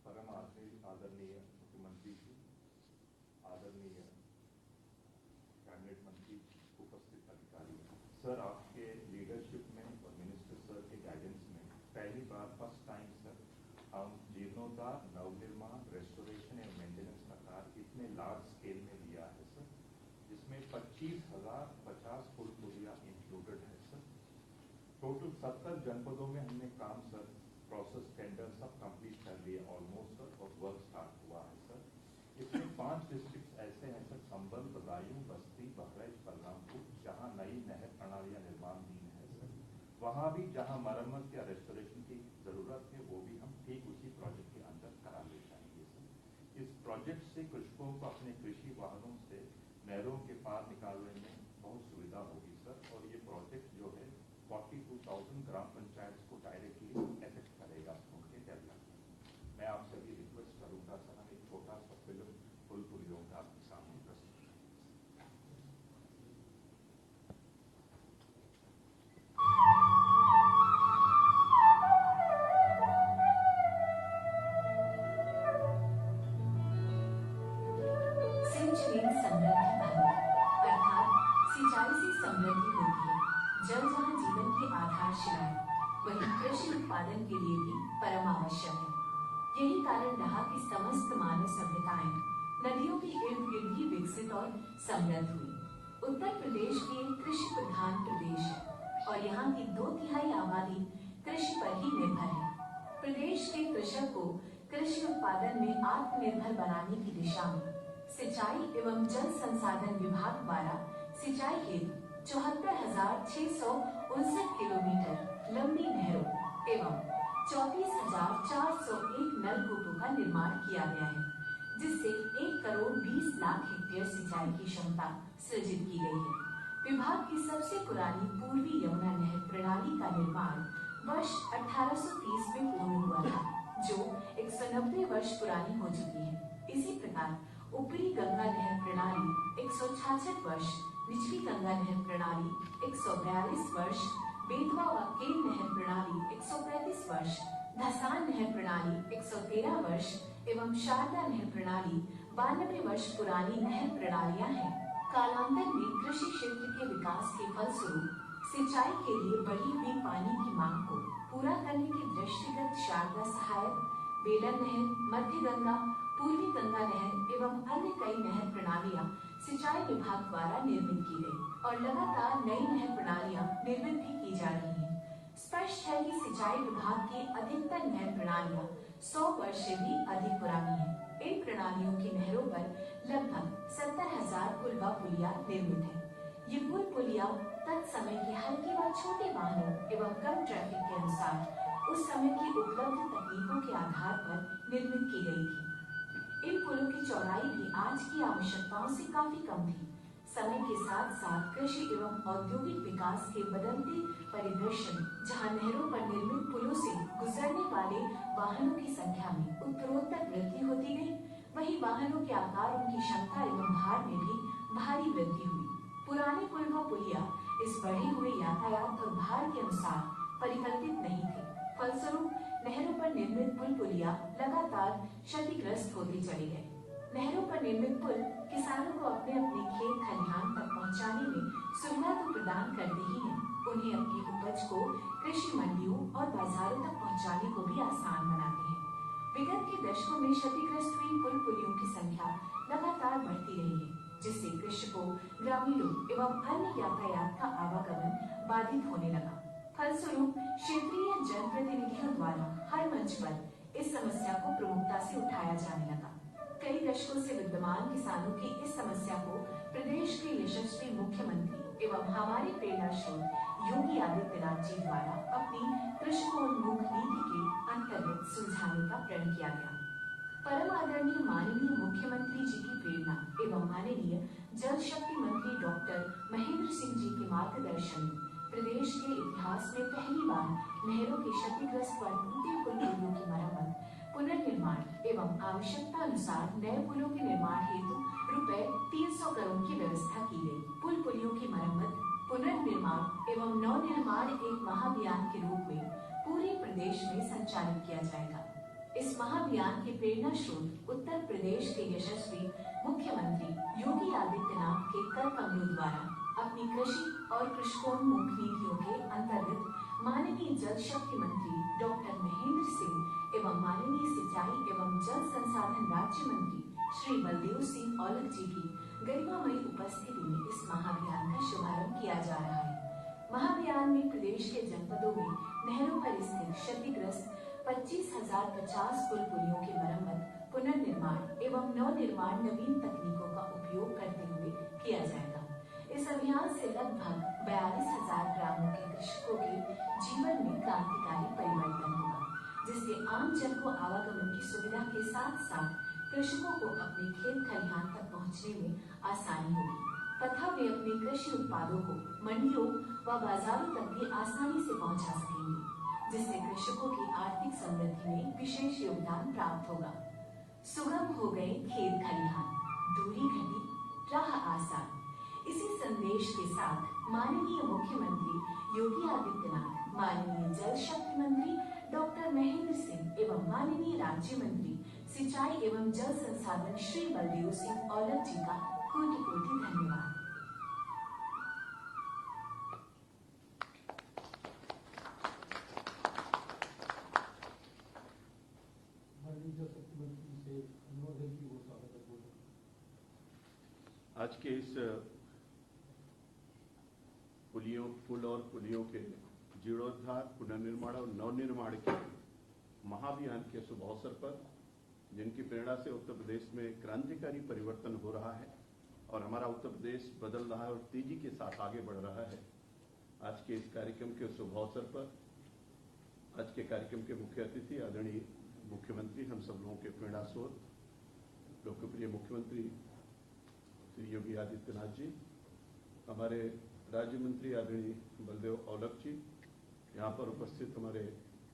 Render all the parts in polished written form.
परम आदरणीय मुख्यमंत्री जी, आदरणीय कैबिनेट मंत्री, उपस्थित अधिकारी सर, आपके लीडरशिप में और मिनिस्टर सर के गाइडेंस में पहली बार फर्स्ट टाइम सर हम जीर्णोद्धार, नवनिर्माण, रेस्टोरेशन एंड मेंटेनेंस का कार्य इतने लार्ज स्केल में लिया है सर, जिसमें 25,050 पुल पुलिया इंक्लूडेड है सर। टोटल 70 जनपदों में हमने काम सर, प्रोसेस टेंडर सब कंप्लीट कर लिए ऑलमोस्ट सर, और वर्क स्टार्ट हुआ है सर। इसमें 5 डिस्ट्रिक्ट ऐसे हैं सर, संबल, बदायूं, बस्ती, बहराइच, बलरामपुर, जहां नई नहर प्रणालियां निर्माणाधीन है सर। वहां भी जहां मरम्मत या रेस्टोरेशन की जरूरत है, वो भी हम ठीक उसी प्रोजेक्ट के अंदर करा ले जाएंगे सर। इस प्रोजेक्ट से कृषकों को अपने कृषि वाहनों से नहरों के पार निकालने में बहुत सुविधा होगी सर, और ये प्रोजेक्ट जो है 42,000 ग्राम पंचायत को डायरेक्टली एफेक्ट करेगा उनके डेवलपमेंट। मैं आप सभी रिक्वेस्ट करूंगा सर, हम एक छोटा सा फिल्म पुल पुलियों का आपके सामने प्रस्तुत करें। समृद्धि होती है। जल जहाँ जीवन की आधारशिला है, वहीं कृषि उत्पादन के लिए भी परम आवश्यक है। यही कारण रहा कि समस्त मानव सभ्यताएं नदियों के इर्द गिर्द ही विकसित और समृद्ध हुई। उत्तर प्रदेश भी एक कृषि प्रधान प्रदेश है और यहाँ की 2/3 आबादी कृषि पर ही निर्भर है। प्रदेश के कृषक को कृषि उत्पादन में आत्मनिर्भर बनाने की दिशा में सिंचाई एवं जल संसाधन विभाग द्वारा सिंचाई हेतु 74,659 किलोमीटर लंबी नहरों एवं 34,401 नलकूपों का निर्माण किया गया है, जिससे 1,20,00,000 हेक्टेयर सिंचाई की क्षमता सृजित की गई है। विभाग की सबसे पुरानी पूर्वी यमुना नहर प्रणाली का निर्माण वर्ष 1830 में पूर्ण हुआ था, जो 190 वर्ष पुरानी हो चुकी है। इसी प्रकार ऊपरी गंगा नहर प्रणाली 166 वर्ष, निचली गंगा नहर प्रणाली 142 वर्ष, बेतवा व केन नहर प्रणाली 135 वर्ष, धसान नहर प्रणाली 113 वर्ष एवं शारदा नहर प्रणाली 92 वर्ष पुरानी नहर प्रणालियां हैं। कालांतर में कृषि क्षेत्र के विकास के फलस्वरूप सिंचाई के लिए बढ़ी हुई पानी की मांग को पूरा करने के दृष्टिगत शारदा सहायक, बेलन नहर, मध्य गंगा, पूर्वी गंगा नहर एवं अन्य कई नहर प्रणालियां सिंचाई विभाग द्वारा निर्मित की गई और लगातार नई नहर प्रणालियां निर्मित भी की जा रही हैं। स्पष्ट है कि सिंचाई विभाग की अधिकतर नहर प्रणालियां 100 वर्ष से भी अधिक पुरानी हैं। इन प्रणालियों की नहरों पर लगभग 70,000 पुल व पुलिया निर्मित है। ये पुल पुलिया तत्समय के हल्के व छोटे वाहनों एवं कम ट्रैफिक के अनुसार उस समय की उपलब्ध तकनीकों के आधार पर निर्मित की गई थी। इन पुलों की चौड़ाई भी आज की आवश्यकताओं से काफी कम थी। समय के साथ साथ कृषि एवं औद्योगिक विकास के बदलते परिदृश्य में जहाँ नहरों पर निर्मित पुलों से गुजरने वाले वाहनों की संख्या में उत्तरोत्तर वृद्धि होती गई, वहीं वाहनों के आकार, उनकी क्षमता एवं भार में भी भारी वृद्धि हुई। पुराने पुल व पुलिया इस बढ़े हुए यातायात और भार के अनुसार परिकल्पित नहीं थे। फलस्वरूप नहरों पर निर्मित पुल पुलिया लगातार क्षतिग्रस्त होते चले गए। नहरों पर निर्मित पुल किसानों को अपने अपने खेत खलिहान तक पहुंचाने में सुविधा तो प्रदान करते ही हैं, उन्हें अपनी उपज को कृषि मंडियों और बाजारों तक पहुंचाने को भी आसान बनाते हैं। विगत के दशकों में क्षतिग्रस्त हुई पुल पुलियों की संख्या लगातार बढ़ती रही है, जिससे कृषकों, ग्रामीणों एवं अन्य यातायात का आवागमन बाधित होने लगा। फलस्वरूप क्षेत्रीय जनप्रतिनिधियों द्वारा हर मंच पर इस समस्या को प्रमुखता से उठाया जाने लगा। कई दशकों से विद्यमान किसानों की इस समस्या को प्रदेश के यशस्वी मुख्यमंत्री एवं हमारे प्रेरणा स्रोत योगी आदित्यनाथ जी द्वारा अपनी कृषकोन्मुख नीति के अंतर्गत सुलझाने का प्रण किया गया। परम आदरणीय माननीय मुख्यमंत्री जी की प्रेरणा एवं माननीय जल शक्ति मंत्री डॉक्टर महेंद्र सिंह जी के मार्गदर्शन में प्रदेश के इतिहास में पहली बार नहरों के क्षतिग्रस्त व टूटे पुल पुलियों की मरम्मत, पुनर्निर्माण एवं आवश्यकता अनुसार नए पुलों के निर्माण हेतु ₹300 करोड़ की व्यवस्था की गई। पुल पुलियों की मरम्मत, पुनर्निर्माण पुनर्निर्माण एवं नवनिर्माण एक महाअभियान के रूप में पूरे प्रदेश में संचालित किया जाएगा। इस महाअभियान के प्रेरणा स्रोत उत्तर प्रदेश के यशस्वी मुख्यमंत्री योगी आदित्यनाथ के कर कमलों द्वारा अपनी कृषि और कृषकोन्मुख नीतियों के अंतर्गत माननीय जल शक्ति मंत्री डॉक्टर महेंद्र सिंह एवं माननीय सिंचाई एवं जल संसाधन राज्य मंत्री श्री बलदेव सिंह औलख जी की गरिमामयी उपस्थिति में इस महाअभियान का शुभारंभ किया जा रहा है। महाअभियान में प्रदेश के जनपदों में नहरों पर स्थित क्षतिग्रस्त 25,050 पुल पुलियों की मरम्मत, पुनर्निर्माण एवं नवनिर्माण नवीन तकनीकों का उपयोग करते हुए किया जाएगा। इस अभियान से लगभग 42,000 ग्रामों के कृषकों के जीवन में क्रांतिकारी परिवर्तन होगा, जिससे आम जन को आवागमन की सुविधा के साथ साथ कृषकों को अपने खेत खलिहान तक पहुंचने में आसानी होगी तथा वे अपने कृषि उत्पादों को मंडियों व बाजारों तक भी आसानी से पहुंचा सकेंगे, जिससे कृषकों की आर्थिक समृद्धि में विशेष योगदान प्राप्त होगा। सुगम हो गए खेत खलिहान, दूरी घटी, राह आसान। इसी संदेश के साथ माननीय मुख्यमंत्री योगी आदित्यनाथ, माननीय जल शक्ति मंत्री डॉक्टर महेंद्र सिंह एवं माननीय राज्य मंत्री सिंचाई एवं जल संसाधन श्री बलदेव सिंह औलख जी का कोटि-कोटि धन्यवाद। आज के इस पुल और पुलियों के जीर्णोद्धार, पुनर्निर्माण और नवनिर्माण के महाअभियान के शुभ अवसर पर, जिनकी प्रेरणा से उत्तर प्रदेश में क्रांतिकारी परिवर्तन हो रहा है और हमारा उत्तर प्रदेश बदल रहा है और तेजी के साथ आगे बढ़ रहा है। आज के इस कार्यक्रम के शुभ अवसर पर आज के कार्यक्रम के मुख्य अतिथि आदरणीय मुख्यमंत्री, हम सब लोगों के प्रेरणा स्रोत, लोकप्रिय मुख्यमंत्री श्री योगी आदित्यनाथ जी, हमारे राज्य मंत्री आदरणीय बलदेव औलख जी, यहाँ पर उपस्थित हमारे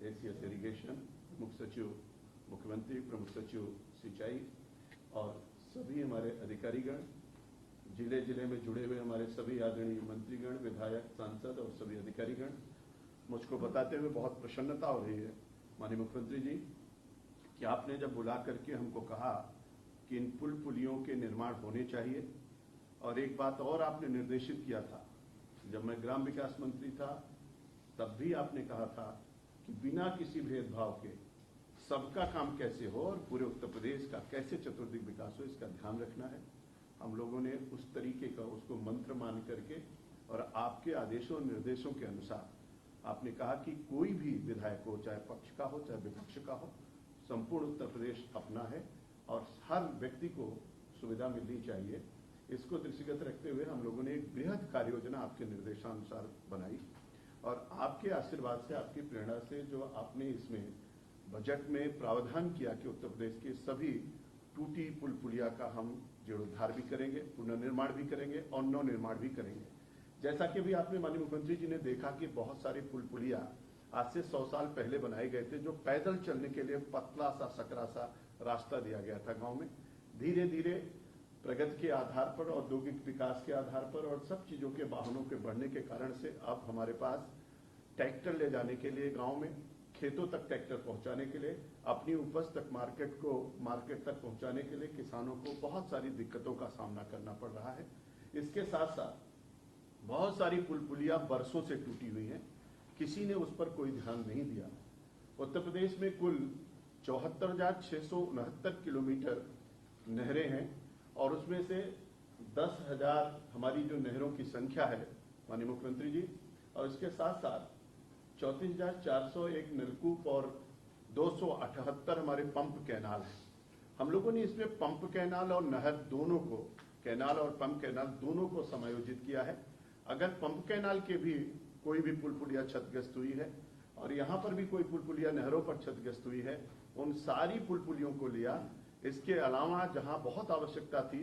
एसीएस इरिगेशन मुख्य सचिव मुख्यमंत्री, प्रमुख सचिव सिंचाई और सभी हमारे अधिकारीगण, जिले जिले में जुड़े हुए हमारे सभी आदरणीय मंत्रीगण, विधायक, सांसद और सभी अधिकारीगण, मुझको बताते हुए बहुत प्रसन्नता हो रही है माननीय मुख्यमंत्री जी कि आपने जब बुला करके हमको कहा कि इन पुल पुलियों के निर्माण होने चाहिए, और एक बात और आपने निर्देशित किया था, जब मैं ग्राम विकास मंत्री था तब भी आपने कहा था कि बिना किसी भेदभाव के सबका काम कैसे हो और पूरे उत्तर प्रदेश का कैसे चतुर्दिक विकास हो, इसका ध्यान रखना है। हम लोगों ने उस तरीके का उसको मंत्र मान करके और आपके आदेशों और निर्देशों के अनुसार आपने कहा कि कोई भी विधायक हो, चाहे पक्ष का हो चाहे विपक्ष का हो, संपूर्ण उत्तर प्रदेश अपना है और हर व्यक्ति को सुविधा मिलनी चाहिए। इसको दृष्टिगत रखते हुए हम लोगों ने एक बृहद कार्य योजना आपके निर्देशानुसार बनाई और आपके आशीर्वाद से, आपकी प्रेरणा से जो आपने इसमें बजट में प्रावधान किया कि उत्तर प्रदेश के सभी टूटी पुल पुलिया का हम जीर्णोद्धार भी करेंगे, पुनर्निर्माण भी करेंगे और नवनिर्माण भी करेंगे। जैसा कि अभी आपने माननीय मुख्यमंत्री जी ने देखा कि बहुत सारे पुल पुलिया आज से 100 साल पहले बनाए गए थे, जो पैदल चलने के लिए पतला सा सकरा सा रास्ता दिया गया था गांव में। धीरे धीरे प्रगति के आधार पर, औद्योगिक विकास के आधार पर और सब चीजों के वाहनों के बढ़ने के कारण से अब हमारे पास ट्रैक्टर ले जाने के लिए गांव में, खेतों तक ट्रैक्टर पहुंचाने के लिए, अपनी उपज तक मार्केट तक पहुंचाने के लिए किसानों को बहुत सारी दिक्कतों का सामना करना पड़ रहा है। इसके साथ साथ बहुत सारी पुल पुलिया बरसों से टूटी हुई हैं, किसी ने उस पर कोई ध्यान नहीं दिया। उत्तर प्रदेश में कुल 74,669 किलोमीटर नहरें हैं और उसमें से 10,000 हमारी जो नहरों की संख्या है माननीय मुख्यमंत्री जी, और इसके साथ साथ 34,401 नलकूप और 278 हमारे पंप कैनाल हैं। हम लोगों ने इसमें पंप कैनाल और नहर दोनों को, कैनाल और पंप कैनाल दोनों को समायोजित किया है। अगर पंप कैनाल के भी कोई भी पुल पुलिया क्षतिग्रस्त हुई है और यहाँ पर भी कोई पुल पुलिया नहरों पर क्षतिग्रस्त हुई है, उन सारी पुल पुलियों को लिया। इसके अलावा जहाँ बहुत आवश्यकता थी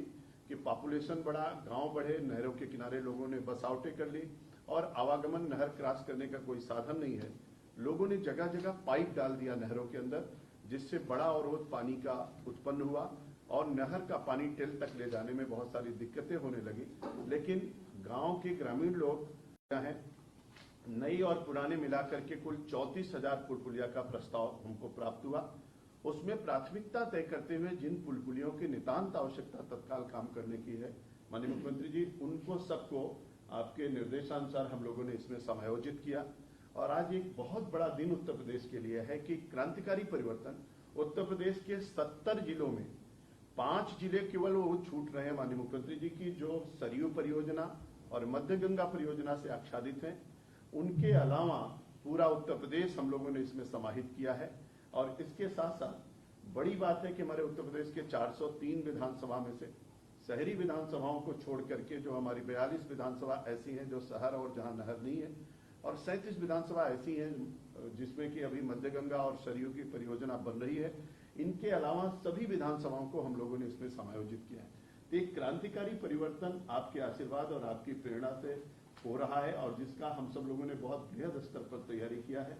कि पॉपुलेशन बढ़ा, गांव बढ़े, नहरों के किनारे लोगों ने बसावटें कर ली और आवागमन नहर क्रॉस करने का कोई साधन नहीं है, लोगों ने जगह जगह पाइप डाल दिया नहरों के अंदर, जिससे बड़ा अवरोध पानी का उत्पन्न हुआ और नहर का पानी टेल तक ले जाने में बहुत सारी दिक्कतें होने लगी। लेकिन गांव के ग्रामीण लोग हैं नई और पुराने मिलाकर के कुल 34,000 पुल पुलिया का प्रस्ताव हमको प्राप्त हुआ। उसमें प्राथमिकता तय करते हुए जिन पुल पुलियों की नितांत आवश्यकता तत्काल काम करने की है, माननीय मुख्यमंत्री जी, उनको सबको आपके निर्देशानुसार हम लोगों ने इसमें समायोजित किया। और आज एक बहुत बड़ा दिन उत्तर प्रदेश के लिए है कि क्रांतिकारी परिवर्तन उत्तर प्रदेश के 70 जिलों में 5 जिले केवल वो छूट रहे हैं माननीय मुख्यमंत्री जी की, जो सरयू परियोजना और मध्य गंगा परियोजना से आच्छादित हैं। उनके अलावा पूरा उत्तर प्रदेश हम लोगों ने इसमें समाहित किया है। और इसके साथ साथ बड़ी बात है कि हमारे उत्तर प्रदेश के 403 विधानसभा में से शहरी विधानसभाओं को छोड़ करके जो हमारी 42 विधानसभा ऐसी हैं जो शहर और जहां नहर नहीं है, और 37 विधानसभा ऐसी हैं जिसमें कि अभी मध्य गंगा और सरयू की परियोजना बन रही है। इनके अलावा सभी विधानसभाओं को हम लोगों ने इसमें समायोजित किया है। तो एक क्रांतिकारी परिवर्तन आपके आशीर्वाद और आपकी प्रेरणा से हो रहा है, और जिसका हम सब लोगों ने बहुत बृहद स्तर पर तैयारी किया है।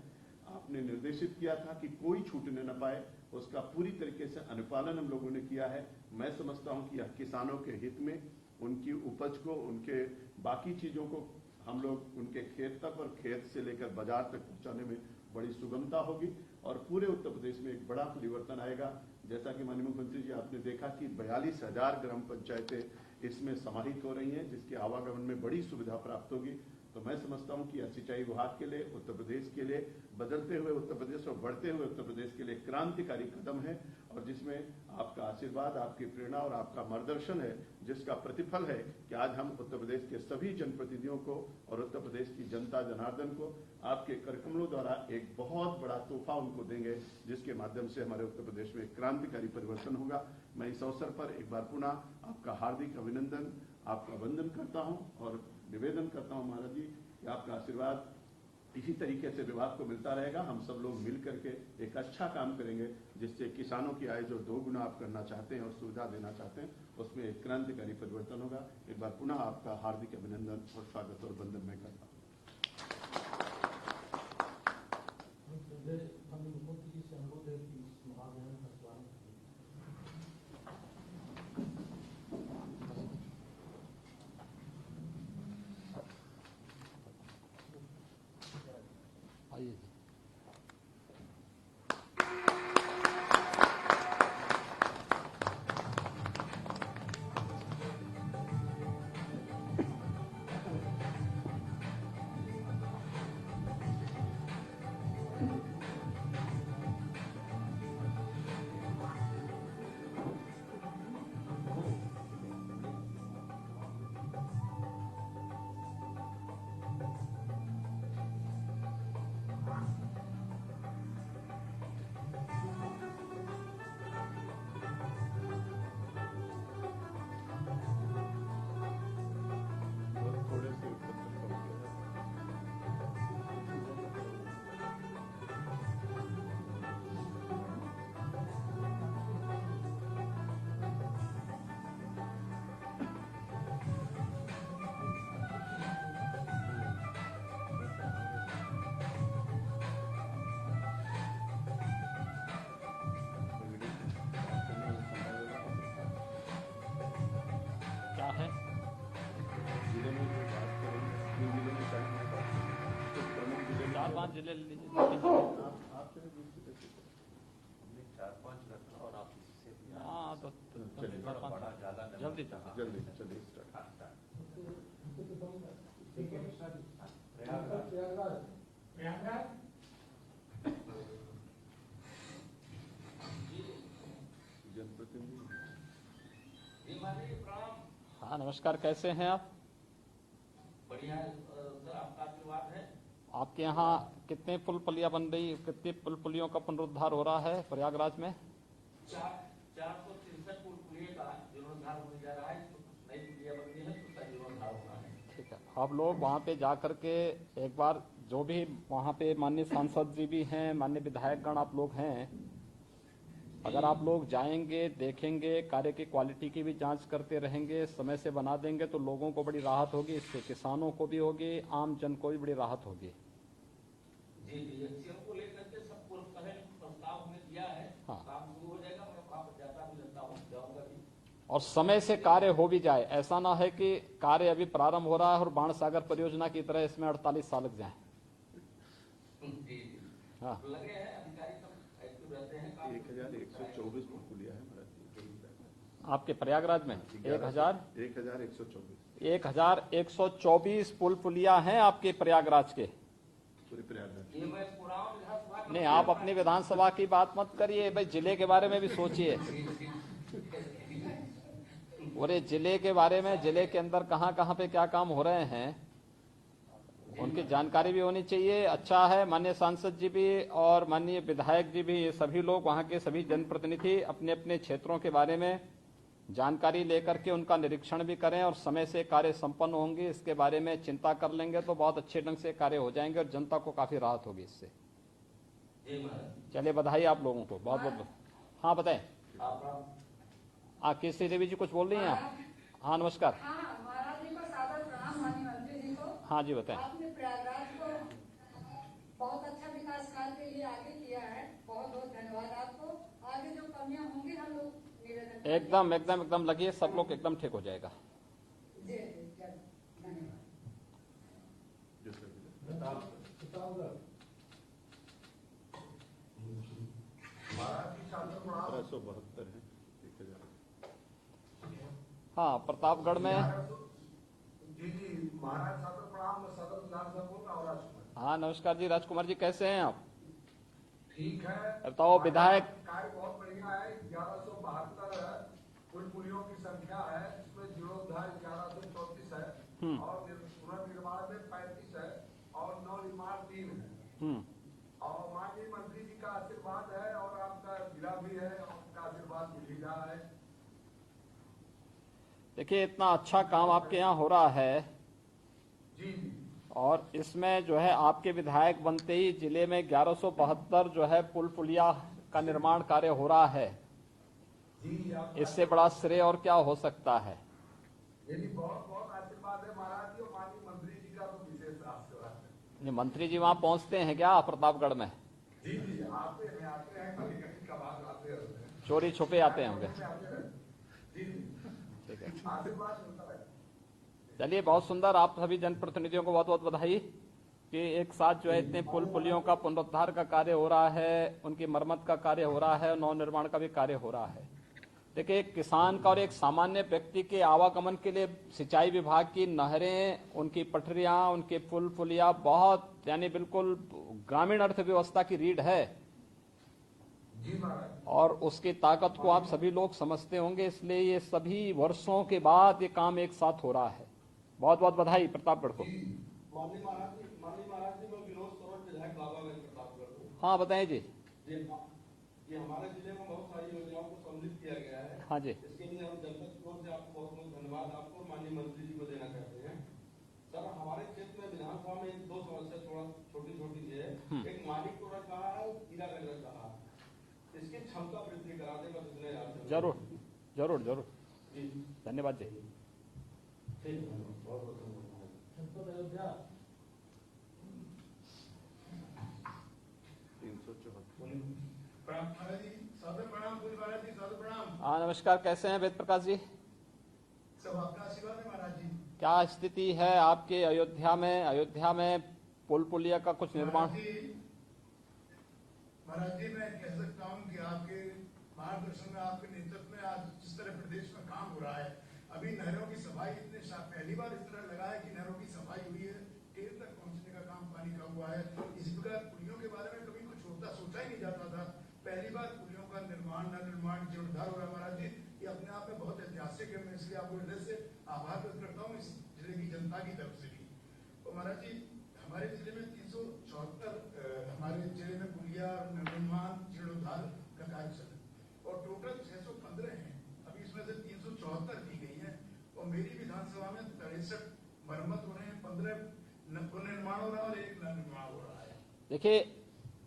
आपने निर्देशित किया था कि कोई छूटने न पाए, उसका पूरी तरीके से अनुपालन हम लोगों ने किया है। मैं समझता हूं कि किसानों के हित में उनकी उपज को, उनके बाकी चीजों को हम लोग उनके खेत तक और खेत से लेकर बाजार तक पहुंचाने में बड़ी सुगमता होगी और पूरे उत्तर प्रदेश में एक बड़ा परिवर्तन आएगा। जैसा कि माननीय मुख्यमंत्री जी आपने देखा कि 42,000 ग्राम पंचायतें इसमें समाहित हो रही हैं, जिसके आवागमन में बड़ी सुविधा प्राप्त होगी। तो मैं समझता हूं कि सिंचाई विभाग के लिए, उत्तर प्रदेश के लिए, बदलते हुए उत्तर प्रदेश और बढ़ते हुए उत्तर प्रदेश के लिए क्रांतिकारी कदम है, और जिसमें आपका आशीर्वाद, आपकी प्रेरणा और आपका मार्गदर्शन है, जिसका प्रतिफल है कि आज हम उत्तर प्रदेश के सभी जनप्रतिनिधियों को और उत्तर प्रदेश की जनता जनार्दन को आपके कार्यक्रमों द्वारा एक बहुत बड़ा तोहफा उनको देंगे, जिसके माध्यम से हमारे उत्तर प्रदेश में क्रांतिकारी परिवर्तन होगा। मैं इस अवसर पर एक बार पुनः आपका हार्दिक अभिनंदन, आपका वंदन करता हूं और निवेदन करता हूं महाराज जी कि आपका आशीर्वाद इसी तरीके से विभाग को मिलता रहेगा। हम सब लोग मिल करके एक अच्छा काम करेंगे, जिससे किसानों की आय जो 2 गुना आप करना चाहते हैं और सुविधा देना चाहते हैं, उसमें एक क्रांतिकारी परिवर्तन होगा। एक बार पुनः आपका हार्दिक अभिनंदन और स्वागत और वंदन मैं करता हूँ। जिले ले लीजिए। हमने 4-5 रखा और आप इससे भी हाँ तो बड़ा ज्यादा जल्दी जल्दी चलिए हाँ नमस्कार, कैसे हैं आप? बढ़िया सर, आपका आशीर्वाद है। आपके यहाँ कितने पुल पुलिया बन रही, कितने पुल पुलियों का पुनरुद्धार हो रहा है प्रयागराज में? 463 पुल पुलिया का जीर्णोद्धार होने जा रहा है। नई पुलिया बन रही है तो उसका जीर्णोद्धार होना है। ठीक है, आप लोग वहाँ पे जा करके एक बार, जो भी वहाँ पे माननीय सांसद जी भी हैं, माननीय विधायकगण आप लोग हैं, अगर आप लोग जाएंगे, देखेंगे, कार्य की क्वालिटी की भी जांच करते रहेंगे, समय से बना देंगे तो लोगों को बड़ी राहत होगी, इससे किसानों को भी होगी, आम जन को भी बड़ी राहत होगी। जी एक्सीएम को लेकर के सब प्रस्ताव हमने दिया है। हाँ। काम शुरू हो जाएगा। मैं वहाँ पर जाता भी रहता हूँ, जाऊँगा भी। और समय से कार्य हो भी जाए, ऐसा ना है कि कार्य अभी प्रारंभ हो रहा है और बाण सागर परियोजना की तरह इसमें 48 साल लग जाए। जी हाँ लगे हैं अधिकारी सब एक्टिव रहते हैं काम 1124 पुलिया है महाराज जी। आपके प्रयागराज में 1124 1124 पुल पुलिया हैं आपके प्रयागराज के। पूरे प्रयागराज। ये मैं पुराना विधानसभा का नहीं, आप अपनी विधानसभा की बात मत करिए भाई, जिले के बारे में भी सोचिए। पूरे जिले के बारे में, जिले के अंदर कहाँ कहाँ पे क्या काम हो रहे हैं उनकी जानकारी भी होनी चाहिए। अच्छा है माननीय सांसद जी भी और माननीय विधायक जी भी, ये सभी लोग वहाँ के सभी जनप्रतिनिधि अपने अपने क्षेत्रों के बारे में जानकारी लेकर के उनका निरीक्षण भी करें और समय से कार्य संपन्न होंगे, इसके बारे में चिंता कर लेंगे तो बहुत अच्छे ढंग से कार्य हो जाएंगे और जनता को काफी राहत होगी इससे। जी महाराज चलिए बधाई आप लोगों को, बहुत बहुत। हाँ बताएं। केसरी देवी जी कुछ बोल रही हैं आप? हाँ नमस्कार। हाँ, महाराज जी को सादर प्रणाम, माननीय मंत्री जी को। हाँ जी बताएं। आपने प्रयागराज को बहुत अच्छा विकास कार्य के लिए आगे किया है, बहुत बहुत धन्यवाद आपको। आगे जो कमियां होंगी हम लोग निवेदन करेंगे। एकदम एकदम एकदम लगिए, सब लोग एकदम ठीक हो जाएगा। जी जी धन्यवाद। 1272 है 1000। हाँ प्रतापगढ़ में। जी जी महाराज सादर प्रणाम, मैं सदर विधानसभा बोल रहा हूँ राजकुमार। हाँ नमस्कार जी, राजकुमार जी कैसे हैं आप? ठीक है। बताओ विधायक। कार्य बहुत बढ़िया है। 1172 कुल पुलियों की संख्या है, इसमें जीर्णोद्धार 1134 है और पुनर्निर्माण में 35 है और नवनिर्माण 3 है। और माननीय मंत्री जी का आशीर्वाद है और आपका जिला भी है, आपका आशीर्वाद मिल रहा है। देखिए इतना अच्छा काम आपके यहाँ हो रहा है जी जी और इसमें जो है आपके विधायक बनते ही जिले में 1172 जो है पुल पुलिया का निर्माण कार्य हो रहा है। जी आप इससे बड़ा श्रेय और क्या हो सकता है? ये भी बहुत बहुत आशीर्वाद है महाराज जी और माननीय मंत्री जी का तो विशेष आशीर्वाद है। ये मंत्री जी वहाँ पहुँचते हैं क्या प्रतापगढ़ में? जी जी आते हैं कभी कभी कभार आते हैं, चोरी छुपे आते होंगे। जी जी ठीक है, आशीर्वाद मिलता है। चलिए बहुत सुंदर। आप सभी जनप्रतिनिधियों को बहुत बहुत बधाई कि एक साथ जो है इतने पुल पुलियों का पुनरुद्धार का कार्य हो रहा है, उनकी मरम्मत का कार्य हो रहा है और नव निर्माण का भी कार्य हो रहा है। देखिए एक किसान का और एक सामान्य व्यक्ति के आवागमन के लिए सिंचाई विभाग की नहरें, उनकी पटरियां, उनके पुल पुलिया बहुत यानी बिल्कुल ग्रामीण अर्थव्यवस्था की रीढ़ है जी महाराज और उसकी ताकत को आप सभी लोग समझते होंगे, इसलिए ये सभी वर्षों के बाद ये काम एक साथ हो रहा है। बहुत बहुत बधाई प्रतापगढ़ को। माननीय महाराज जी, मैं विनोद सरोज विधायक बाबागंज प्रतापगढ़ हूँ। हाँ बताएं जी। ये हमारे जिले में बहुत सारी योजनाओं को सम्मिलित किया गया है। हाँ जी। इसके लिए हम जनता की ओर से आपको बहुत बहुत धन्यवाद आपको और माननीय मंत्री जी को देना चाहते हैं। सर हमारे क्षेत्र में विधानसभा में एक दो समस्या थोड़ा छोटी छोटी है। एक मालिक को रख रहा है और कीड़ागढ़ रख रहा है, इसकी क्षमता वृद्धि करा दे बस इतने याद। जरूर जरूर जरूर, जी धन्यवाद जी। ठीक है, बहुत बहुत धन्यवाद। अयोध्या 374। हाँ नमस्कार, कैसे हैं वेद प्रकाश जी? सब आपका आशीर्वाद है महाराज जी। क्या स्थिति है आपके अयोध्या में पुल पुलिया का कुछ निर्माण? महाराज जी मैं कह सकता हूँ कि आपके मार्गदर्शन में, आपके नेतृत्व में आज जिस तरह प्रदेश में काम हो रहा है, अभी नहरों की सफाई पहली बार इस तरह लगा है कि नहरों की सफाई हुई है, टेर तक पहुंचने का काम पानी का हुआ है। इसी प्रकार पुलियों के बारे में कभी कुछ होता सोचा ही नहीं जाता था, पहली बार पुलियों का निर्माण जीर्णोद्धार हो रहा है महाराज जी। ये अपने आप में बहुत ऐतिहासिक है, मैं इसलिए आपको हृदय से आभार व्यक्त करता हूँ इस जिले की जनता की तरफ से भी। और महाराज जी हमारे जिले में 374 हमारे जिले में पुलिया निर्माण जीर्णोद्धार का कार्य चल रहा है और टोटल 615 है, अभी इसमें से 374 की गई है और मेरी विधानसभा में 63 मरम्मत हो रहे हैं, 15 पुनर्निर्माण हो रहा है और 1 नवनिर्माण हो रहा है। देखिए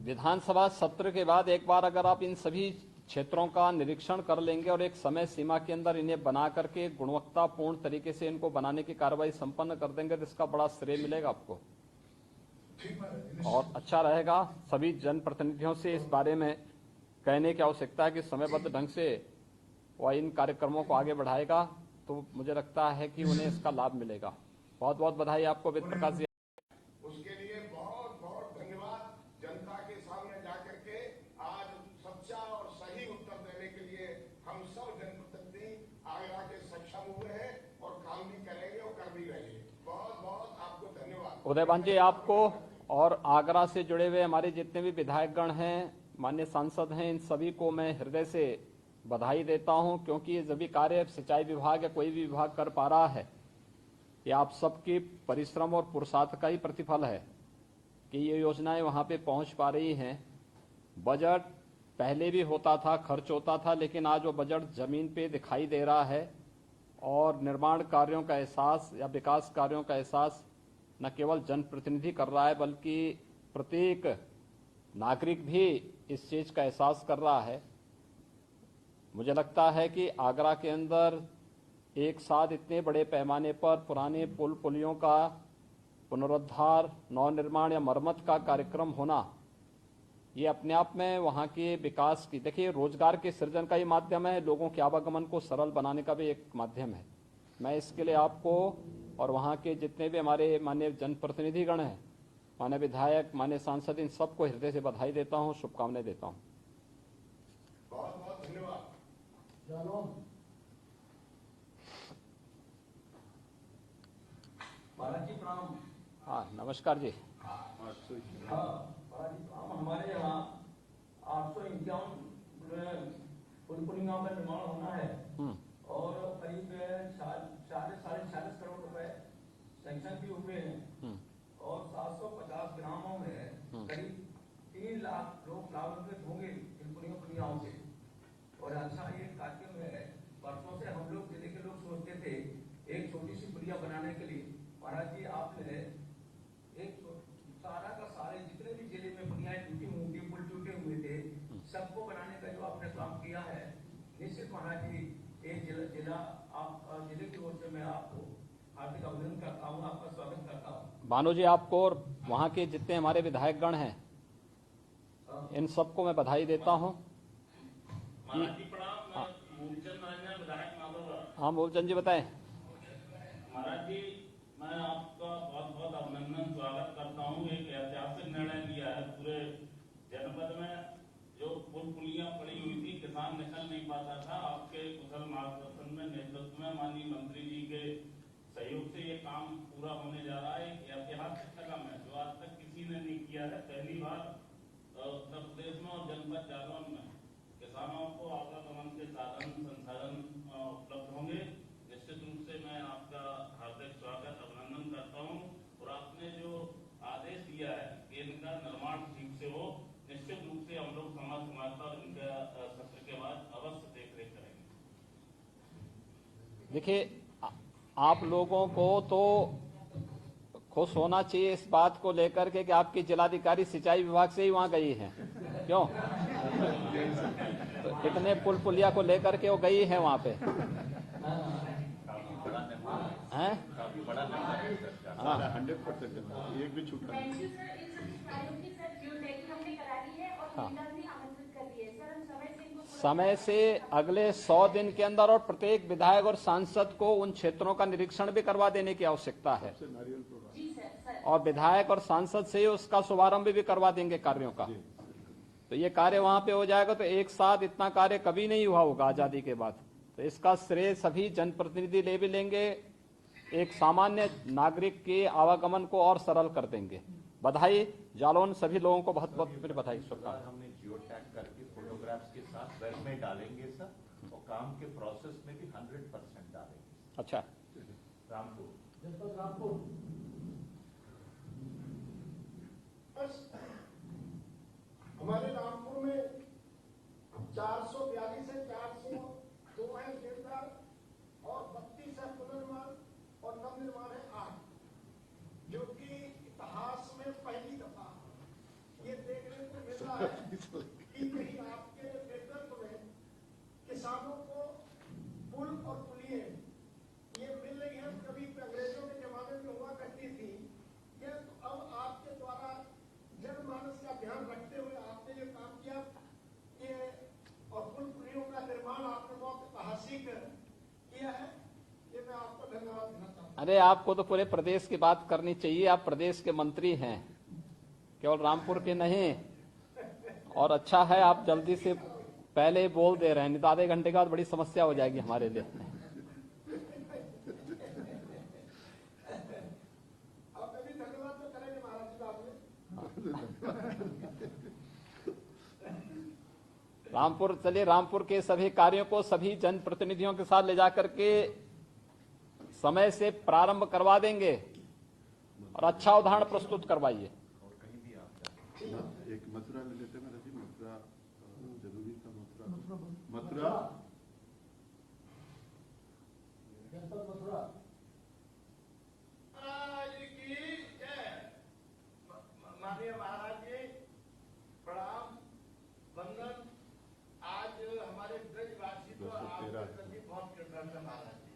विधानसभा सत्र के बाद एक बार अगर आप इन सभी क्षेत्रों का निरीक्षण कर लेंगे और एक समय सीमा के अंदर इन्हें बना करके गुणवत्तापूर्ण तरीके से इनको बनाने की कार्रवाई संपन्न कर देंगे तो इसका बड़ा श्रेय मिलेगा आपको और अच्छा रहेगा। सभी जनप्रतिनिधियों से इस बारे में कहने की आवश्यकता है कि समयबद्ध ढंग से वह इन कार्यक्रमों को आगे बढ़ाएगा तो मुझे लगता है कि उन्हें इसका लाभ मिलेगा। बहुत बहुत बधाई आपको वेद प्रकाश जी। उसके लिए बहुत बहुत धन्यवाद उदयभान जी, आपको और आगरा से जुड़े हुए हमारे जितने भी विधायकगण हैं, माननीय सांसद हैं, इन सभी को मैं हृदय से बधाई देता हूं, क्योंकि ये सभी कार्य सिंचाई विभाग या कोई भी विभाग कर पा रहा है, ये आप सबके परिश्रम और पुरुषार्थ का ही प्रतिफल है कि ये योजनाएं वहां पे पहुंच पा रही हैं। बजट पहले भी होता था, खर्च होता था, लेकिन आज वो बजट जमीन पे दिखाई दे रहा है और निर्माण कार्यों का एहसास या विकास कार्यों का एहसास न केवल जनप्रतिनिधि कर रहा है, बल्कि प्रत्येक नागरिक भी इस चीज का एहसास कर रहा है। मुझे लगता है कि आगरा के अंदर एक साथ इतने बड़े पैमाने पर पुराने पुल पुलियों का पुनरुद्धार, नवनिर्माण या मरम्मत का कार्यक्रम होना, ये अपने आप में वहां के विकास की, देखिए, रोजगार के सृजन का ही माध्यम है, लोगों के आवागमन को सरल बनाने का भी एक माध्यम है। मैं इसके लिए आपको और वहां के जितने भी हमारे माननीय जनप्रतिनिधिगण हैं, माननीय विधायक, माननीय सांसद, इन सबको हृदय से बधाई देता हूं, शुभकामनाएं देता हूं। बहुत बहुत धन्यवाद। महाराज जी प्रणाम। हाँ, नमस्कार जी। हाँ महाराज जी प्रणाम। हमारे यहाँ 851 पुलिंगा में निर्माण होना है और करीब 40 करोड़ रुपए सैंक्शन भी हुए हैं और 750 ग्रामों में करीब 3 लाख लोग लाभान्वित होंगे इन पुलिंगाओं से। और अच्छा ये कार्यक्रम है, वर्षों से हम लोग जिले के लोग सोचते थे एक छोटी सी पुलिया बनाने के लिए। महाराज जी, आपने एक सारा का सारे जितने भी जिले में पुलियाएं टूटी हुई थी, पुल टूटे हुए थे, सबको बनाने का जो आपने काम किया है, निश्चित महाराज जी एक जिला आप जिले की ओर से मैं आपको हार्दिक अभिनंदन करता हूँ, आपका स्वागत करता हूँ। भानु जी, आपको और वहां के जितने हमारे विधायकगण हैं, इन सबको मैं बधाई देता हूँ। हाँ, मूलचंद जी बताएं। महाराज जी, मैं आपका बहुत बहुत अभिनंदन स्वागत करता हूँ। एक ऐतिहासिक निर्णय लिया है पूरे जनपद में, जो पुल पुलियां पड़ी हुई थी, किसान निकल नहीं पाता था, आपके कुशल मार्गदर्शन में, नेतृत्व में, माननीय मंत्री जी के सहयोग से ये काम पूरा होने जा रहा है। एक ऐतिहासिक कदम है जो आज तक किसी ने नहीं किया है। पहली बार उत्तर प्रदेश में और जनपद जालौन में किसानों को आवागमन के साधन संसाधन उपलब्ध होंगे। निश्चित रूप से मैं आपका हार्दिक स्वागत अभिनंदन करता हूं और आपने जो आदेश दिया है कि इनका निर्माण ठीक से हो, निश्चित रूप से हम लोग समाज पर इनका सत्र के बाद अवश्य देखरेख करेंगे। देखिए, आप लोगों को तो खुश होना चाहिए इस बात को लेकर के कि आपकी जिलाधिकारी सिंचाई विभाग से ही वहां गई हैं। क्यों? तो इतने पुल पुलिया को लेकर के वो गई है वहां पे, हैं? हाँ, 100% एक भी छूटा नहीं। थैंक यू सर, इन सभी कार्यों की सर जियोटैगिंग हमने करा ली है और हाँ। मीडिया भी आमंत्रित कर दी है सर। हम समय से इनको समय से अगले 100 दिन के अंदर और प्रत्येक विधायक और सांसद को उन क्षेत्रों का निरीक्षण भी करवा देने की आवश्यकता है जी सर। और विधायक और सांसद से उसका शुभारंभ भी करवा देंगे कार्यों का। तो ये कार्य वहां पे हो जाएगा। तो एक साथ इतना कार्य कभी नहीं हुआ होगा आजादी के बाद। तो इसका श्रेय सभी जनप्रतिनिधि ले भी लेंगे, एक सामान्य नागरिक के आवागमन को और सरल कर देंगे। बधाई जालौन सभी लोगों को बहुत बहुत फिर बधाई, शुभकामनाएं। हमने जियो टैग करके फोटोग्राफ्स के साथ वेब में डालेंगे सर, और काम के प्रोसेस में भी 100% डालेंगे। अच्छा, रामपुर हमारे रामपुर में 442 है, 402 है जीर्णोद्धार और 32 है पुनर्निर्माण और नवनिर्माण है 8, जो कि इतिहास में पहली दफा ये देखने को मिल रहा है कि कहीं आपके नेतृत्व में किसानों को पुल और पुलिये ये मिल रही है। कभी अंग्रेजों के जमाने में हुआ करती थी, ये तो अब आपके द्वारा जनमानस का ध्यान रखते हुए आपने जो काम किया, ये और पुल पुलियों का निर्माण आपने बहुत ऐतिहासिक किया है, ये मैं आपको धन्यवाद देना चाहता हूँ। अरे आपको तो पूरे प्रदेश की बात करनी चाहिए, आप प्रदेश के मंत्री हैं, केवल रामपुर के नहीं। और अच्छा है आप जल्दी से पहले ही बोल दे रहे हैं, नहीं तो आधे घंटे के बाद बड़ी समस्या हो जाएगी हमारे लिए। आपने भी धन्यवाद रामपुर चलिए, रामपुर के सभी कार्यों को सभी जनप्रतिनिधियों के साथ ले जाकर के समय से प्रारंभ करवा देंगे और अच्छा उदाहरण प्रस्तुत करवाइए। एक मथुरा ले लेते हैं जी, मथुरा जरूरी था। मथुरा महाराज की जय। माननीय महाराज जी प्रणाम वंदन। आज हमारे ब्रजवासी तो आपके प्रति बहुत कृतज्ञ है महाराज जी।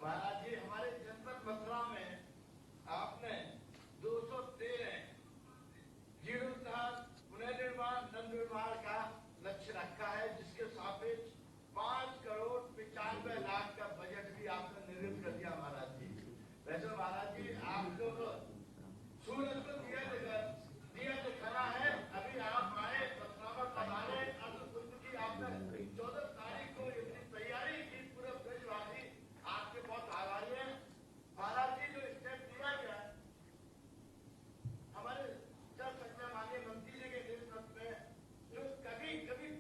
महाराज जी हमारे जनपद मथुरा में आपने 213 जीर्णोद्धार पुनर्निर्माण नवनिर्माण का लक्ष्य रखा है, जिसके सापेक्ष 5,95,00,000 का बजट भी आपने निर्मित कर दिया महाराज जी। वैसे महाराज जी आप लोग सूरज को दिया दिखाना है। अभी आप आए पथरावत बनाने कुंज की आपने 14 तारीख को इतनी तैयारी की, पूरे ब्रजवासी आपके बहुत आभारी है महाराज जी। जो स्टेप दिया गया हमारे जल संचय माननीय मंत्री जी के नेतृत्व में, जो कभी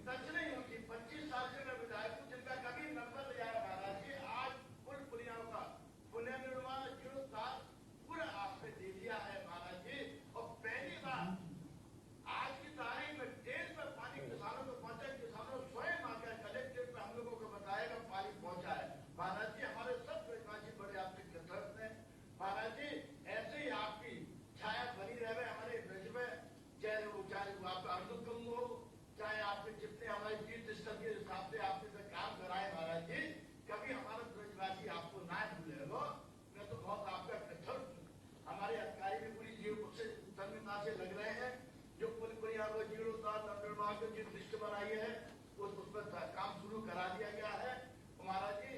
टच नहीं हुई, 25 साल से मैं विधायक हूँ, जिनका कभी नंबर नहीं आया महाराज जी। आज पुल पुलियाओं का पुनर्निर्माण जीर्णोद्धार पूरा आपने दे दिया है महाराज जी। और पहली बार आज की तारीख में देश में पानी किसानों को पहुंचा, किसानों स्वयं आकर कलेक्ट्रेट में हम लोगों को बताएगा पानी पहुंचा है महाराज जी। हमारे सब ब्रजवासी बड़े आपके कृतज्ञ हैं महाराज जी। ऐसे ही आपकी छाया बनी रहे हमारे ब्रज में, चाहे आपका अनुकंप हो, चाहे आपके जितने हमारे तीर्थ स्थल के हिसाब से आपने से काम कराए महाराज जी। कभी हमारा ब्रजवासी आपको ना भूलेगा। मैं तो बहुत आपका कृतज्ञ हूँ। हमारे अधिकारी भी पूरी जीव से तन्मयता से लग रहे हैं। जो पुल पुलिया को जीर्णोद्धार नवनिर्माण की जो लिस्ट बनाई है उस पर काम शुरू करा दिया गया है महाराज जी।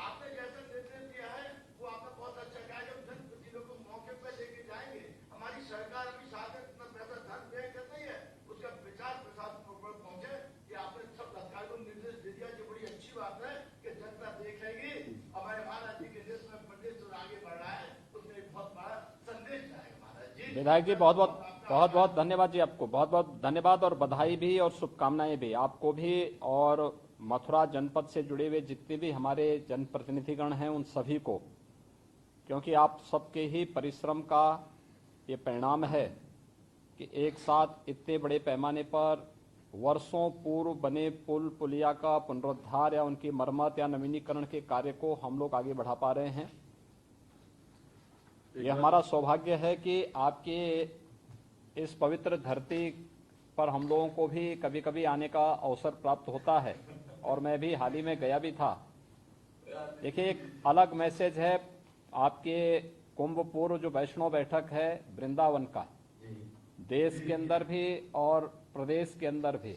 आपने जैसा निर्देश दिया है वो आपने बहुत अच्छा कहा। जब जनप्रतिनिधियों को मौके पर लेके जाएंगे, हमारी सरकार अभी साथ में इतना पैसा धन व्यय कर रही है, उसका विचार प्रसाद पहुंचे। ये आपने सब अधिकारी को निर्देश दे दिया, जो बड़ी अच्छी बात है कि जनता देखेगी हमारे महाराज जी के देश में प्रदेश जो आगे बढ़ रहा है उसमें एक बहुत बड़ा संदेश जाएगा महाराज जी। विधायक जी बहुत बहुत धन्यवाद जी, आपको बहुत बहुत धन्यवाद और बधाई भी और शुभकामनाएं भी आपको भी और मथुरा जनपद से जुड़े हुए जितने भी हमारे जनप्रतिनिधिगण हैं उन सभी को, क्योंकि आप सबके ही परिश्रम का ये परिणाम है कि एक साथ इतने बड़े पैमाने पर वर्षों पूर्व बने पुल पुलिया का पुनरुद्धार या उनकी मरम्मत या नवीनीकरण के कार्य को हम लोग आगे बढ़ा पा रहे हैं। ये हमारा सौभाग्य है कि आपके इस पवित्र धरती पर हम लोगों को भी कभी कभी आने का अवसर प्राप्त होता है और मैं भी हाल ही में गया भी था। देखिए एक अलग मैसेज है आपके कुंभ पूर्व जो वैष्णव बैठक है वृंदावन का, देश के अंदर भी और प्रदेश के अंदर भी,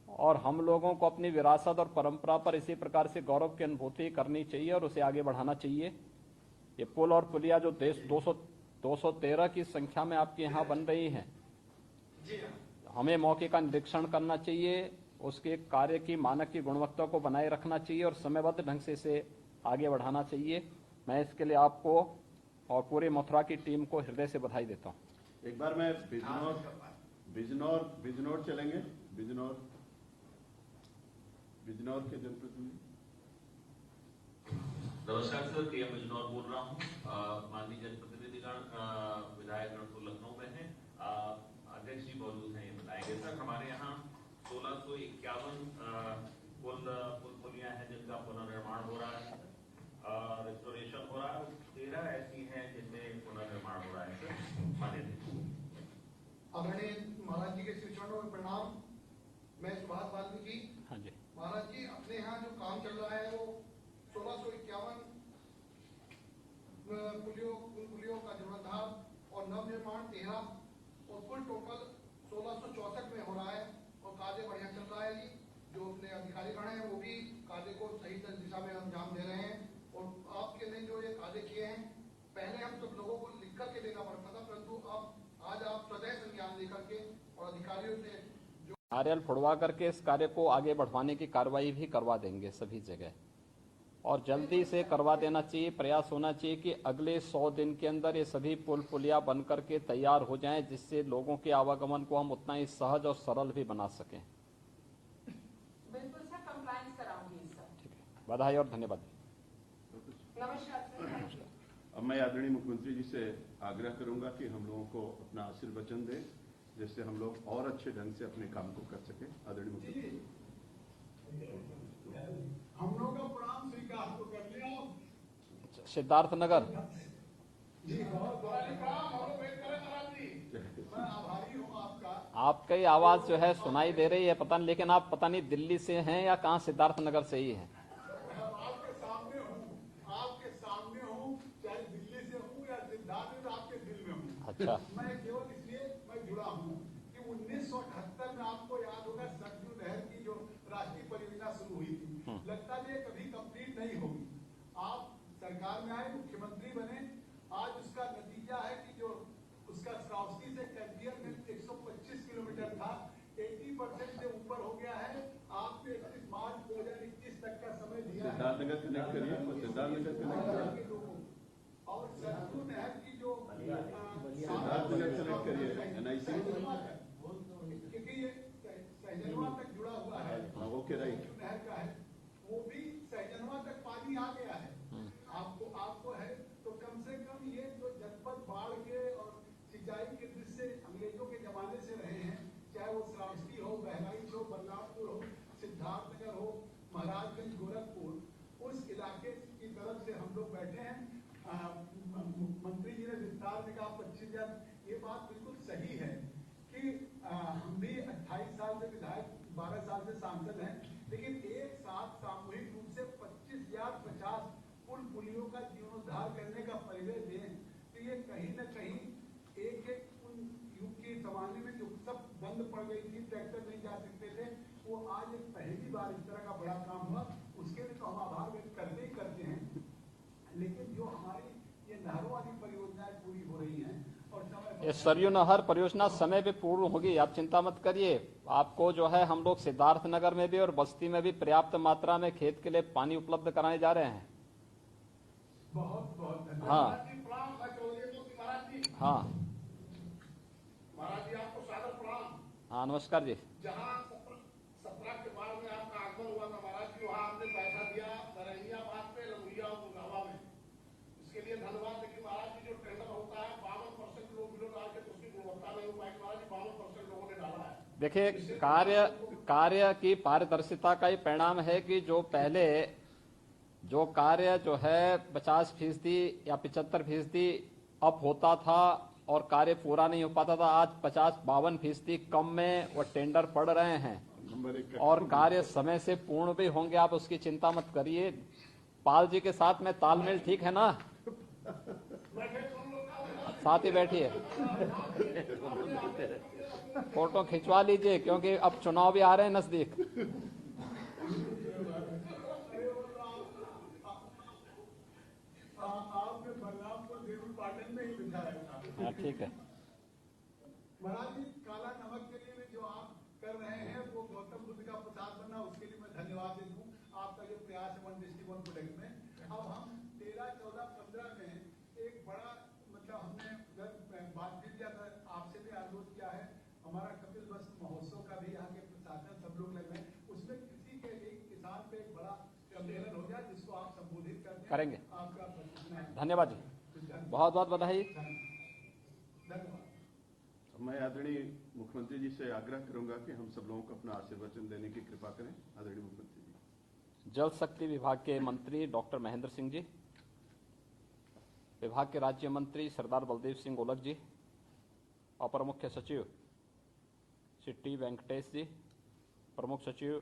और हम लोगों को अपनी विरासत और परंपरा पर इसी प्रकार से गौरव की अनुभूति करनी चाहिए और उसे आगे बढ़ाना चाहिए। ये पुल और पुलिया जो देश 213 की संख्या में आपके यहाँ बन रही हैं, हमें मौके का निरीक्षण करना चाहिए, उसके कार्य की मानक की गुणवत्ता को बनाए रखना चाहिए और समयबद्ध ढंग से इसे आगे बढ़ाना चाहिए। मैं इसके लिए आपको और पूरे मथुरा की टीम को हृदय से बधाई देता हूँ। एक बार मैं बिजनौर चलेंगे। बिजनौर के जनप्रतिनिधि। नमस्कार सर, के बिजनौर बोल रहा हूँ। माननीय जनप्रतिनिधिगण विधायकगण तो लखनऊ में हैं, अध्यक्ष जी मौजूद हैं, ये बताएंगे सर। हमारे यहाँ 1651 पुलियां हैं जिनका पुनर्निर्माण हो रहा है, रेस्टोरेशन हो रहा है। 13 ऐसी हैं जिनमें पुनर्निर्माण हो रहा है सर। माननीय आदरणीय महाराज जी के श्री चरणों में प्रणाम। मैं सुभाष वाल्मीकि। हाँ जी महाराज जी, अपने यहाँ जो काम चल रहा है वो 1651 पुलियों का जीर्णोद्धार और नवनिर्माण 13 और कुल टोटल 1664 में हो रहा है और कार्य बढ़िया चल रहा है जी। जो अपने अधिकारीगण हैं वो भी कार्य को सही दिशा में अंजाम दे रहे हैं और आपके ने जो ये कार्य किए हैं, पहले हम सब लोगों को लिख करके देना पड़ता था, परंतु अब आज आप स्वतः संज्ञान लेकर के और अधिकारियों से नारियल फुड़वा करके इस कार्य को आगे बढ़वाने की कार्रवाई भी करवा देंगे सभी जगह। और जल्दी से करवा देना चाहिए। प्रयास होना चाहिए कि अगले 100 दिन के अंदर ये सभी पुल पुलिया बन करके तैयार हो जाएं, जिससे लोगों के आवागमन को हम उतना ही सहज और सरल भी बना सकें। बिल्कुल सर, कंप्लायंस कराऊंगी सर। ठीक है, बधाई और धन्यवाद। नमस्कार सर। अब मैं आदरणीय मुख्यमंत्री जी से आग्रह करूंगा कि हम लोगों को अपना आशीर्वचन दें, जिससे हम लोग और अच्छे ढंग से अपने काम को कर सकें। आदरणीय मुख्यमंत्री, हम लोग का प्रणाम स्वीकार तो कर लिया। सिद्धार्थ नगर। जी बहुत प्रणाम। हम लोग वेट करें महाराज जी, मैं आभारी हूँ आपका। आपकी आवाज जो है सुनाई दे रही है, पता नहीं, लेकिन आप पता नहीं दिल्ली से हैं या कहाँ, सिद्धार्थ नगर से ही हैं। आपके सामने हूँ, चाहे दिल्ली से हूँ या सिद्धार्थ आपके दिल में हूँ। अच्छा। मैं केवल इसलिए मैं जुड़ा हूँ कि 1978 में आपको याद होगा सरयू नहर की जो राष्ट्रीय परियोजना शुरू हुई थी, लगता है ये कभी कंप्लीट नहीं होगी। आप सरकार में आए, मुख्यमंत्री बने, आज उसका नतीजा है कि जो उसका श्रावस्ती से कैंटियर में 125 किलोमीटर था, 80% से ऊपर हो गया है। आपने 31 मार्च 2021 तक का समय दिया है। सिद्धार्थनगर कनेक्ट करिए, सिद्धार्थनगर कनेक्ट करिए, और सरयू नहर की जो सिद्धार्थनगर कनेक्ट करिए, NIC, क्योंकि ये सहजनवा तक जुड़ा हुआ है, ओके राइट, सरयू नहर का है, वो भी सहजनवा तक पानी आ गया है। आपको है तो कम से कम ये जो जनपद बाढ़ के और सिंचाई के दृष्टि से अंग्रेजों के जमाने से रहे हैं, चाहे वो श्रावस्ती हो, बहराइच हो, बलरामपुर हो, सिद्धार्थनगर हो, महाराजगंज, गोरखपुर, उस इलाके की तरफ से हम लोग बैठे हैं। मंत्री जी ने विस्तार में कहा 25,000, ये बात बिल्कुल सही है कि हम भी 28 साल से विधायक, 12 साल से सांसद हैं, लेकिन एक साथ सामूहिक रूप से 25,050 पुल पुलियों का जीर्णोद्धार करने का परिवेश दें, तो ये कहीं न कहीं एक उन युग के जमाने में जो सब बंद पड़ गई थी, ट्रैक्टर नहीं जा सकते थे, वो आज एक पहली बार इस तरह का बड़ा काम हुआ। उसके लिए तो हम आभार व्यक्त करते ही करते हैं, लेकिन जो हमारी ये नहरों वाली परियोजनाएं पूरी हो रही हैं और समय, ये सरयू नहर परियोजना समय पे पूर्ण होगी, आप चिंता मत करिए। आपको जो है हम लोग सिद्धार्थनगर में भी और बस्ती में भी पर्याप्त मात्रा में खेत के लिए पानी उपलब्ध कराने जा रहे हैं। बहुत बहुत धन्यवाद। हाँ हाँ महाराज जी आपको सादर प्रणाम। हाँ, नमस्कार जी। जहाँ 17 के बाद में आपका आगमन हुआ था महाराज जी, वहाँ आपने पैसा दिया नरहियाबाद पे, लमुहिया और गुनावा में, इसके लिए धन्यवाद। लेकिन महाराज जी जो टेंडर होता है 52% लोग बिलो डाल के तो उसकी गुणवत्ता नहीं हो पाई। महाराज जी 52% लोगों ने डाला है। देखिए, कार्य की पारदर्शिता का ही परिणाम है कि जो पहले जो कार्य जो है 50% या 75% अप होता था और कार्य पूरा नहीं हो पाता था, आज 50-52% कम में वो टेंडर पड़ रहे हैं और कार्य समय से पूर्ण भी होंगे। आप उसकी चिंता मत करिए। पाल जी के साथ में तालमेल ठीक है ना? साथ ही बैठिए, फोटो खिंचवा लीजिए, क्योंकि अब चुनाव भी आ रहे हैं नजदीक। आपने बलरामपुर देवी पाटन में ही बिठाया था। हाँ ठीक है। महाराज जी काला नमक के लिए भी जो आप कर रहे हैं वो गौतम बुद्ध का प्रसाद बनना, उसके लिए मैं धन्यवाद दे दूं। आपका जो प्रयास है 1:1 प्रोजेक्ट में, अब हम 13, 14, 15 में एक बड़ा मतलब हमने बातचीत किया था, आपसे भी अनुरोध किया है, हमारा कपिल वस्तु महोत्सव का भी यहाँ के प्रशासन सब लोग लग रहे हैं, उसमें कृषि के एक किसान पे एक बड़ा सम्मेलन हो जाए जिसको आप संबोधित करेंगे। आपका धन्यवाद जी, बहुत बहुत बधाई। धन्यवाद। मैं आदरणीय मुख्यमंत्री जी से आग्रह करूंगा कि हम सब लोगों को अपना आशीर्वचन देने की कृपा करें। आदरणीय मुख्यमंत्री जी। जल शक्ति विभाग के मंत्री डॉक्टर महेंद्र सिंह जी, विभाग के राज्य मंत्री सरदार बलदेव सिंह ओलख जी, अपर मुख्य सचिव श्री टी वेंकटेश जी, प्रमुख सचिव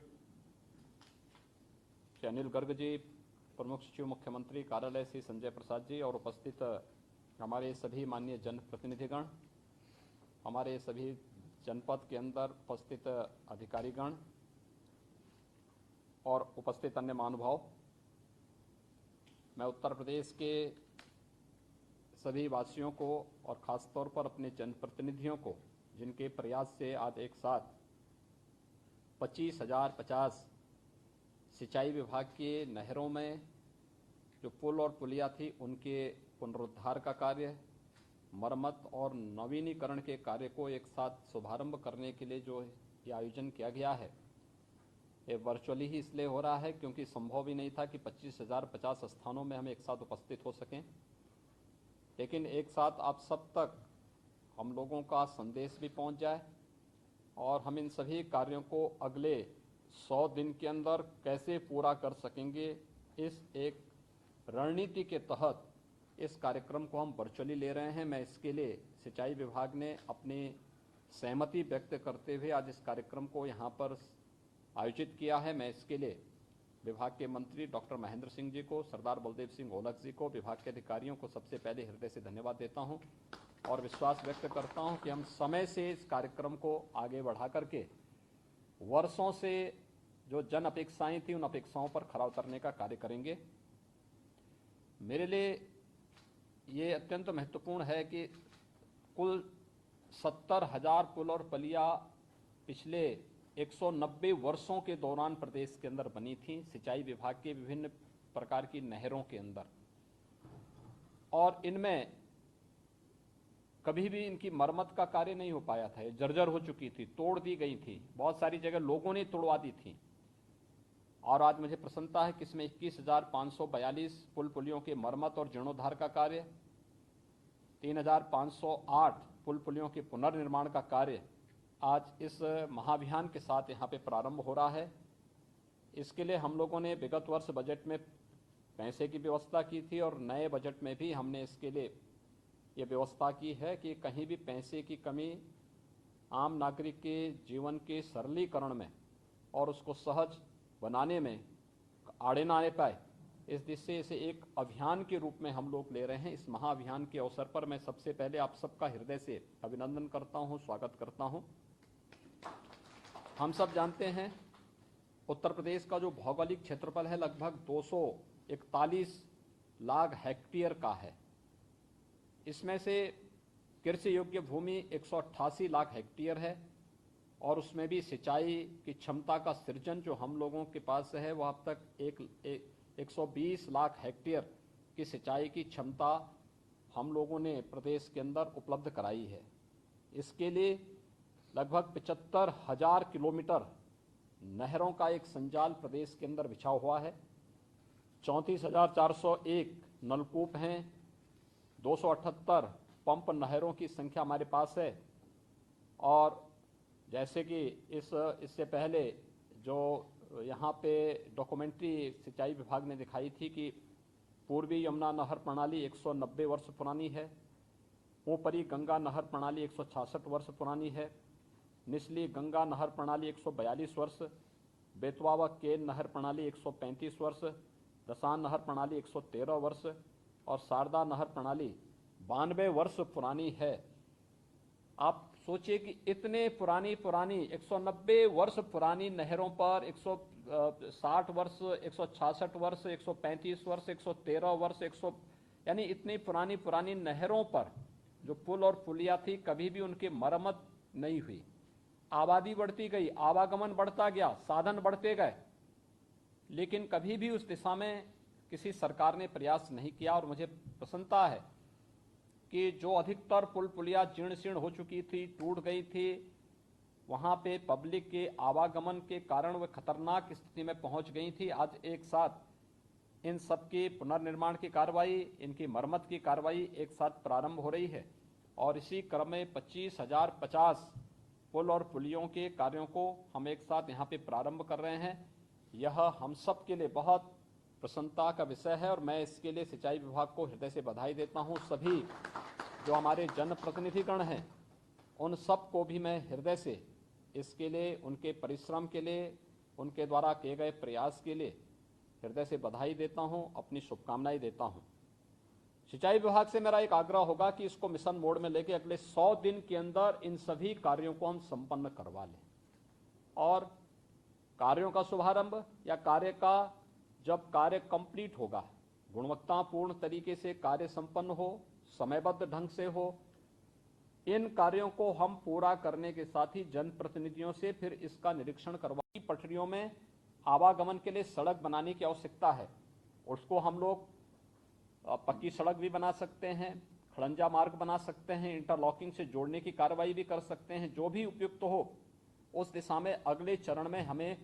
श्री अनिल गर्ग जी, प्रमुख सचिव मुख्यमंत्री कार्यालय श्री संजय प्रसाद जी और उपस्थित हमारे सभी माननीय जनप्रतिनिधिगण, हमारे सभी जनपद के अंदर उपस्थित अधिकारीगण और उपस्थित अन्य महानुभाव, मैं उत्तर प्रदेश के सभी वासियों को और खासतौर पर अपने जनप्रतिनिधियों को, जिनके प्रयास से आज एक साथ 25,050 सिंचाई विभाग के नहरों में जो पुल और पुलिया थी उनके पुनरुद्धार का कार्य, मरम्मत और नवीनीकरण के कार्य को एक साथ शुभारंभ करने के लिए जो ये आयोजन किया गया है, ये वर्चुअली ही इसलिए हो रहा है क्योंकि संभव ही नहीं था कि 25,050 स्थानों में हम एक साथ उपस्थित हो सकें। लेकिन एक साथ आप सब तक हम लोगों का संदेश भी पहुंच जाए और हम इन सभी कार्यों को अगले 100 दिन के अंदर कैसे पूरा कर सकेंगे, इस एक रणनीति के तहत इस कार्यक्रम को हम वर्चुअली ले रहे हैं। मैं इसके लिए सिंचाई विभाग ने अपनी सहमति व्यक्त करते हुए आज इस कार्यक्रम को यहाँ पर आयोजित किया है। मैं इसके लिए विभाग के मंत्री डॉक्टर महेंद्र सिंह जी को, सरदार बलदेव सिंह ओलख जी को, विभाग के अधिकारियों को सबसे पहले हृदय से धन्यवाद देता हूं और विश्वास व्यक्त करता हूं कि हम समय से इस कार्यक्रम को आगे बढ़ा करके वर्षों से जो जन अपेक्षाएं थी उन अपेक्षाओं पर खरा उतरने का कार्य करेंगे। मेरे लिए ये अत्यंत महत्वपूर्ण है कि कुल 70,000 पुल और पुलिया पिछले 190 वर्षों के दौरान प्रदेश के अंदर बनी थी, सिंचाई विभाग के विभिन्न प्रकार की नहरों के अंदर, और इनमें कभी भी इनकी मरम्मत का कार्य नहीं हो पाया था। ये जर्जर हो चुकी थी, तोड़ दी गई थी, बहुत सारी जगह लोगों ने तोड़वा दी थी। और आज मुझे प्रसन्नता है कि इसमें 21,542 पुल पुलियों के मरम्मत और जीर्णोद्धार का कार्य, 3,508 पुल पुलियों के पुनर्निर्माण का कार्य आज इस महाअभियान के साथ यहाँ पे प्रारंभ हो रहा है। इसके लिए हम लोगों ने विगत वर्ष बजट में पैसे की व्यवस्था की थी और नए बजट में भी हमने इसके लिए ये व्यवस्था की है कि कहीं भी पैसे की कमी आम नागरिक के जीवन के सरलीकरण में और उसको सहज बनाने में आड़े ना आने पाए, इस दिशा से इसे एक अभियान के रूप में हम लोग ले रहे हैं। इस महाअभियान के अवसर पर मैं सबसे पहले आप सबका हृदय से अभिनंदन करता हूं, स्वागत करता हूं। हम सब जानते हैं उत्तर प्रदेश का जो भौगोलिक क्षेत्रफल है लगभग 241 लाख हेक्टेयर का है। इसमें से कृषि योग्य भूमि 188 लाख हेक्टेयर है और उसमें भी सिंचाई की क्षमता का सृजन जो हम लोगों के पास है वह अब तक 120 लाख हेक्टेयर की सिंचाई की क्षमता हम लोगों ने प्रदेश के अंदर उपलब्ध कराई है। इसके लिए लगभग 75,000 किलोमीटर नहरों का एक संजाल प्रदेश के अंदर बिछा हुआ है। 34,401 नलकूप हैं, 278 पंप नहरों की संख्या हमारे पास है। और जैसे कि इससे पहले जो यहाँ पे डॉक्यूमेंट्री सिंचाई विभाग ने दिखाई थी कि पूर्वी यमुना नहर प्रणाली 190 वर्ष पुरानी है, ऊपरी गंगा नहर प्रणाली 166 वर्ष पुरानी है, निचली गंगा नहर प्रणाली 142 वर्ष, बेतवा व केन नहर प्रणाली 135 वर्ष, दसान नहर प्रणाली 113 वर्ष और शारदा नहर प्रणाली 92 वर्ष पुरानी है। आप सोचिए कि इतने पुरानी 190 वर्ष पुरानी नहरों पर 160 वर्ष, 166 वर्ष, 135 वर्ष, 113 वर्ष, यानी इतनी पुरानी नहरों पर जो पुल और पुलिया थी कभी भी उनकी मरम्मत नहीं हुई। आबादी बढ़ती गई, आवागमन बढ़ता गया, साधन बढ़ते गए, लेकिन कभी भी उस दिशा में किसी सरकार ने प्रयास नहीं किया। और मुझे प्रसन्नता है कि जो अधिकतर पुल पुलिया जीर्ण शीर्ण हो चुकी थी, टूट गई थी, वहां पे पब्लिक के आवागमन के कारण वह खतरनाक स्थिति में पहुंच गई थी। आज एक साथ इन सब की पुनर्निर्माण की कार्रवाई, इनकी मरम्मत की कार्रवाई एक साथ प्रारंभ हो रही है और इसी क्रम में 25,050 पुल और पुलियों के कार्यों को हम एक साथ यहाँ पे प्रारंभ कर रहे हैं। यह हम सब के लिए बहुत प्रसन्नता का विषय है और मैं इसके लिए सिंचाई विभाग को हृदय से बधाई देता हूँ। सभी जो हमारे जनप्रतिनिधिगण हैं उन सब को भी मैं हृदय से इसके लिए, उनके परिश्रम के लिए, उनके द्वारा किए गए प्रयास के लिए हृदय से बधाई देता हूँ, अपनी शुभकामनाएं देता हूँ। सिंचाई विभाग से मेरा एक आग्रह होगा कि इसको मिशन मोड में लेके अगले 100 दिन के अंदर इन सभी कार्यों को हम संपन्न करवा लें और कार्यों का शुभारंभ या कार्य का जब कार्य कंप्लीट होगा, गुणवत्तापूर्ण तरीके से कार्य संपन्न हो, समयबद्ध ढंग से हो, इन कार्यों को हम पूरा करने के साथ ही जनप्रतिनिधियों से फिर इसका निरीक्षण करवा। पटरियों में आवागमन के लिए सड़क बनाने की आवश्यकता है, उसको हम लोग पक्की सड़क भी बना सकते हैं, खड़ंजा मार्ग बना सकते हैं, इंटरलॉकिंग से जोड़ने की कार्रवाई भी कर सकते हैं। जो भी उपयुक्त हो उस दिशा में अगले चरण में हमें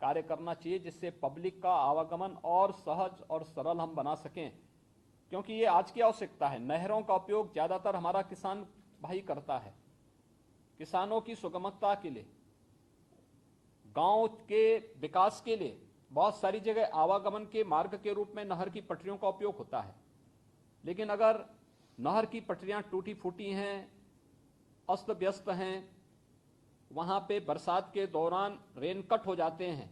कार्य करना चाहिए, जिससे पब्लिक का आवागमन और सहज और सरल हम बना सकें, क्योंकि ये आज की आवश्यकता है। नहरों का उपयोग ज्यादातर हमारा किसान भाई करता है। किसानों की सुगमता के लिए, गांव के विकास के लिए बहुत सारी जगह आवागमन के मार्ग के रूप में नहर की पटरियों का उपयोग होता है। लेकिन अगर नहर की पटरियां टूटी फूटी हैं, अस्त व्यस्त हैं, वहां पे बरसात के दौरान रेन कट हो जाते हैं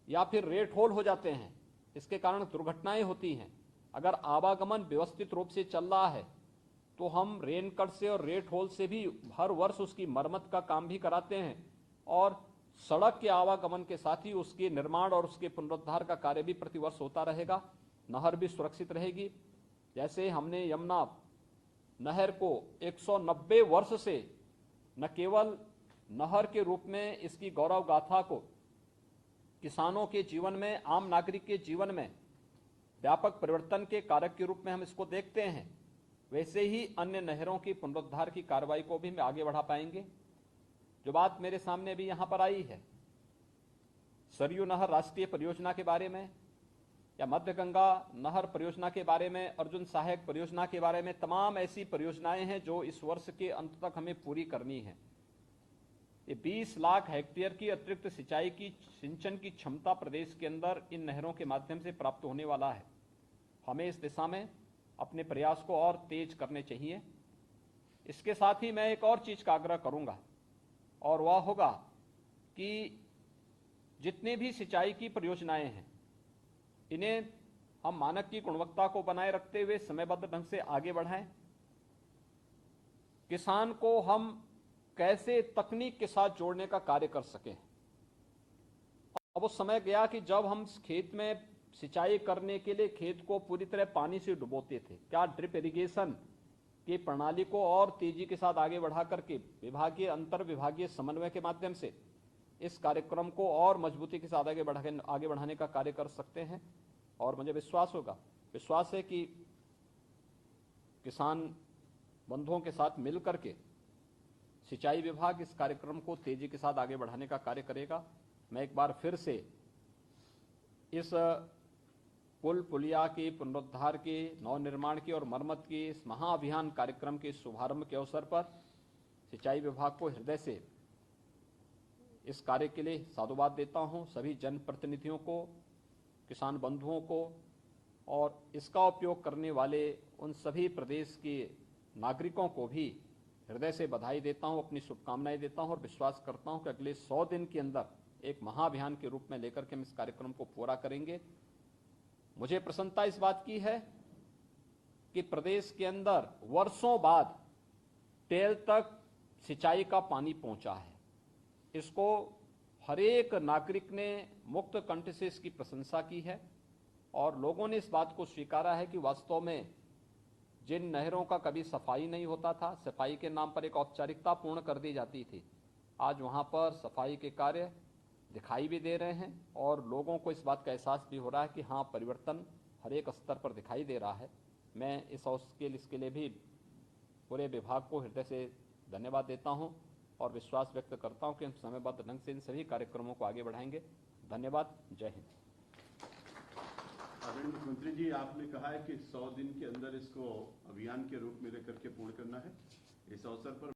या फिर रेट होल हो जाते हैं, इसके कारण दुर्घटनाएं होती हैं। अगर आवागमन व्यवस्थित रूप से चल रहा है तो हम रेन कट से और रेट होल से भी हर वर्ष उसकी मरम्मत का काम भी कराते हैं, और सड़क के आवागमन के साथ ही उसके निर्माण और उसके पुनरुद्धार का कार्य भी प्रतिवर्ष होता रहेगा। नहर भी सुरक्षित रहेगी। जैसे हमने यमुना नहर को 190 वर्ष से न केवल नहर के रूप में इसकी गौरव गाथा को किसानों के जीवन में, आम नागरिक के जीवन में व्यापक परिवर्तन के कारक के रूप में हम इसको देखते हैं, वैसे ही अन्य नहरों की पुनरुद्धार की कार्रवाई को भी आगे बढ़ा पाएंगे। जो बात मेरे सामने भी यहां पर आई है सरयू नहर राष्ट्रीय परियोजना के बारे में, या मध्य गंगा नहर परियोजना के बारे में, अर्जुन सहायक परियोजना के बारे में, तमाम ऐसी परियोजनाएं हैं जो इस वर्ष के अंत तक हमें पूरी करनी है। ये 20 लाख हेक्टेयर की अतिरिक्त सिंचाई की सिंचन की क्षमता प्रदेश के अंदर इन नहरों के माध्यम से प्राप्त होने वाला है। हमें इस दिशा में अपने प्रयास को और तेज करने चाहिए। इसके साथ ही मैं एक और चीज का आग्रह करूंगा, और वह होगा कि जितने भी सिंचाई की परियोजनाएं हैं, इन्हें हम मानक की गुणवत्ता को बनाए रखते हुए समयबद्ध ढंग से आगे बढ़ाएं। किसान को हम कैसे तकनीक के साथ जोड़ने का कार्य कर सकें। अब वो समय गया कि जब हम खेत में सिंचाई करने के लिए खेत को पूरी तरह पानी से डुबोते थे। क्या ड्रिप इरिगेशन की प्रणाली को और तेजी के साथ आगे बढ़ा करके विभागीय अंतर विभागीय समन्वय के माध्यम से इस कार्यक्रम को और मजबूती के साथ आगे बढ़ाने का कार्य कर सकते हैं। और मुझे विश्वास है कि किसान बंधुओं के साथ मिल करके सिंचाई विभाग इस कार्यक्रम को तेजी के साथ आगे बढ़ाने का कार्य करेगा। मैं एक बार फिर से इस पुल पुलिया के पुनरुद्धार के, नवनिर्माण की और मरम्मत के इस महाअभियान कार्यक्रम के शुभारंभ के अवसर पर सिंचाई विभाग को हृदय से इस कार्य के लिए साधुवाद देता हूं। सभी जनप्रतिनिधियों को, किसान बंधुओं को और इसका उपयोग करने वाले उन सभी प्रदेश के नागरिकों को भी हृदय से बधाई देता हूं, अपनी शुभकामनाएं देता हूं और विश्वास करता हूं कि अगले 100 दिन के अंदर एक महाअभियान के रूप में लेकर के हम इस कार्यक्रम को पूरा करेंगे। मुझे प्रसन्नता इस बात की है कि प्रदेश के अंदर वर्षों बाद टेल तक सिंचाई का पानी पहुंचा है। इसको हर एक नागरिक ने मुक्त कंठ से इसकी प्रशंसा की है और लोगों ने इस बात को स्वीकारा है कि वास्तव में जिन नहरों का कभी सफाई नहीं होता था, सफाई के नाम पर एक औपचारिकता पूर्ण कर दी जाती थी, आज वहां पर सफाई के कार्य दिखाई भी दे रहे हैं और लोगों को इस बात का एहसास भी हो रहा है कि हाँ, परिवर्तन हर एक स्तर पर दिखाई दे रहा है। मैं इसके लिए भी पूरे विभाग को हृदय से धन्यवाद देता हूं और विश्वास व्यक्त करता हूं कि हम समयबद्ध ढंग से इन सभी कार्यक्रमों को आगे बढ़ाएंगे। धन्यवाद। जय हिंद। आदरणीय मुख्यमंत्री जी, आपने कहा है कि 100 दिन के अंदर इसको अभियान के रूप में लेकर के पूर्ण करना है। इस अवसर पर